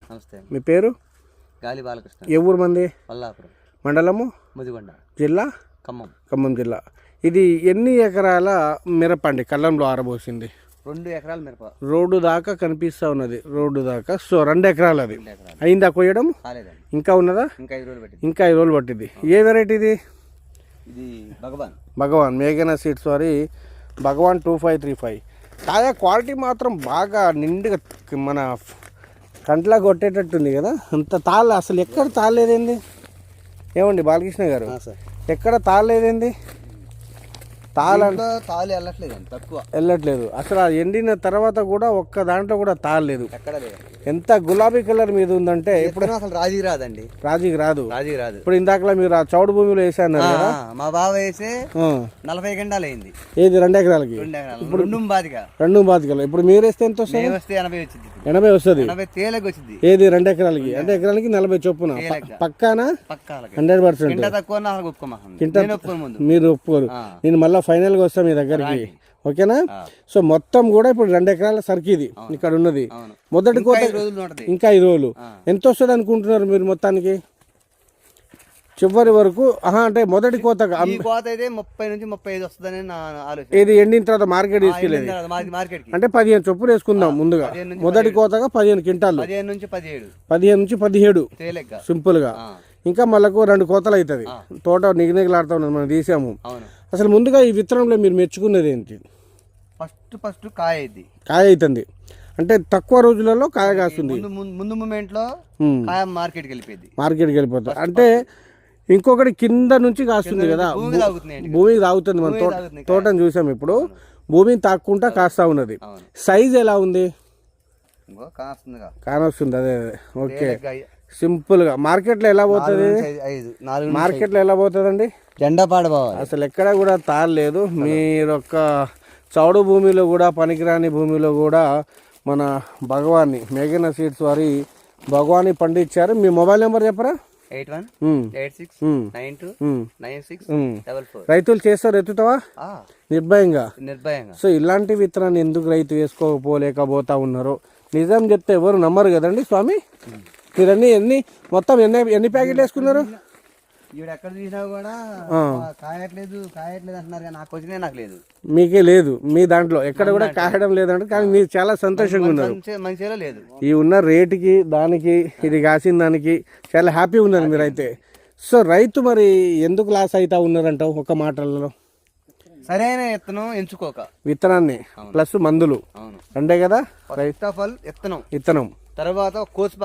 నమస్తే. మీ పేరు? గాలి బాలకృష్ణ. ఏ ఊరు మంది? పల్లాపురం మండలము? ముదిగొండ, జిల్లా? ఖమ్మం జిల్లా. ఇది ఎన్ని ఎకరాల మిరపండి కళ్ళంలో ఆరబోసింది? 2 ఎకరాల మిరప. రోడ్డు దాకా కనిపిస్తూ ఉన్నది, రోడ్డు దాకా. సో 2 ఎకరాలు అది అయిందా కొయ్యడం? కాలేదండి, ఇంకా ఉన్నదా? ఇంకా 5 రోజులు పట్టింది. ఇంకా 5 రోజులు పట్టింది. ఏ వెరైటీ ఇది? ఇది భగవాన్ మేఘనా సీడ్స్ వారి భగవాన్ 2535. కాయ క్వాలిటీ మాత్రం బాగా నిండుగా మన కంట్లా కొట్టేటట్టుంది కదా. అంత తాళ్ళు అసలు ఎక్కడ తాళలేదేంది? ఏమండి బాలకృష్ణ గారు, ఎక్కడ తాళలేదేంది? తాళ వెళ్ళట్లేదండి, తక్కువ వెళ్ళట్లేదు అసలు. ఎండిన తర్వాత కూడా ఒక్క దాంట్లో కూడా తాళలేదు. ఎక్కడ లేదు. ఎంత గులాబీ కలర్ మీద ఉందంటే ఇప్పుడు అసలు రాజీకి రాదండి. రాజీకి రాదు. ఇప్పుడు ఇందాకలా మీరు ఆ చౌడు భూమిలో వేసారు కదా, మా బావ వేసి 40 గంటలు అయింది. ఏది 2 ఎకరాలకి? ఇప్పుడు 2 బాతికలు. ఇప్పుడు మీరు వేస్తే ఎంత వస్తుంది? 80 వచ్చింది. 80 వస్తుంది. 80 తేలకి వచ్చింది. ఏది 2 ఎకరాలకి? 2 ఎకరాలకి 40 చొప్పున పక్కానా? 100%. మీరు ఒప్పుకోరు. నేను మళ్ళీ ఫైనల్గా వస్తాను మీ దగ్గరికి, ఓకేనా? సో మొత్తం కూడా ఇప్పుడు 2 ఎకరాల సరికి ఇది ఇక్కడ ఉన్నది. మొదటి కోత ఇంకా 5 రోజులు. ఎంత వస్తుంది అనుకుంటున్నారు మీరు మొత్తానికి చివరి వరకు? అంటే మొదటి కోత అయితే 30 నుంచి 35 వస్తుందని నా ఆలోచన. ఇది ఎండిన తర్వాత మార్కెట్ తీసుకెళ్ళేది అంటే 15 చొప్పులు వేసుకుందాం ముందుగా. మొదటి కోతగా 15 క్వింటాలు, 15 నుంచి 17 సింపుల్ గా. ఇంకా మళ్ళకు 2 కోతలు అవుతుంది. తోట నిగనిగలాడుతూ ఉన్నది, మనం తీసాము. అసలు ముందుగా ఈ విత్తనంలో మీరు మెచ్చుకున్నది ఏంటి? ఫస్ట్ కాయ అవుతుంది అంటే తక్కువ రోజులలో కాయ కాస్తుంది. ముందు మూమెంట్ లో కాయ మార్కెట్కి వెళ్ళిపోతుంది. అంటే ఇంకొకటి కింద నుంచి కాస్తుంది కదా, భూమికి తాగుతుంది. మన తోటను చూసాం ఇప్పుడు, భూమిని తాక్కుంటా కాస్తా ఉన్నది. సైజ్ ఎలా ఉంది? కానొస్తుంది. అదే ఓకే. సింపుల్ గా మార్కెట్లో ఎలా పోతుంది? మార్కెట్లో ఎలా పోతుందండి? జెండా పాడబోవాలి. అసలు ఎక్కడ కూడా తాళలేదు. మీరొక్క చౌడు భూమిలో కూడా, పనికిరాని భూమిలో కూడా మన భగవాన్ని మేఘనా సీడ్స్ వారి భగవాన్ని పండించారు. మీ మొబైల్ నెంబర్ చెప్పరా? 8186929644. రైతులు చేస్తారు, ఎత్తుతావా నిర్భయంగా? సో ఇలాంటి విత్తనాన్ని ఎందుకు రైతు వేసుకోకపోలేకపోతా ఉన్నారు? నిజం చెప్తే ఎవరు నమ్మరు కదండి స్వామి. మీరు మొత్తం ఎన్ని ప్యాకెట్లు వేసుకున్నారు? ఎక్కడ చూసినా కూడా కాయట్లేదు అంటున్నారు, నాకు వచ్చినా నాకు లేదు. మీకే లేదు, మీ దాంట్లో ఎక్కడ కూడా కాయడం లేదంటే. కానీ మీరు చాలా సంతోషంగా ఉన్నారు. మంచిగా లేదు, ఈ ఉన్న రేటుకి దానికి ఇది కాసిన దానికి చాలా హ్యాపీ ఉన్నారు మీరైతే. సో రైతు మరి ఎందుకు లాస్ అవుతా ఉన్నారంటావు ఒక మాటలలో? సరైన విత్తనం ఎంచుకోక, విత్తనాన్ని ప్లస్ మందులు 2 కదా. విత్తనం తర్వాత కోసి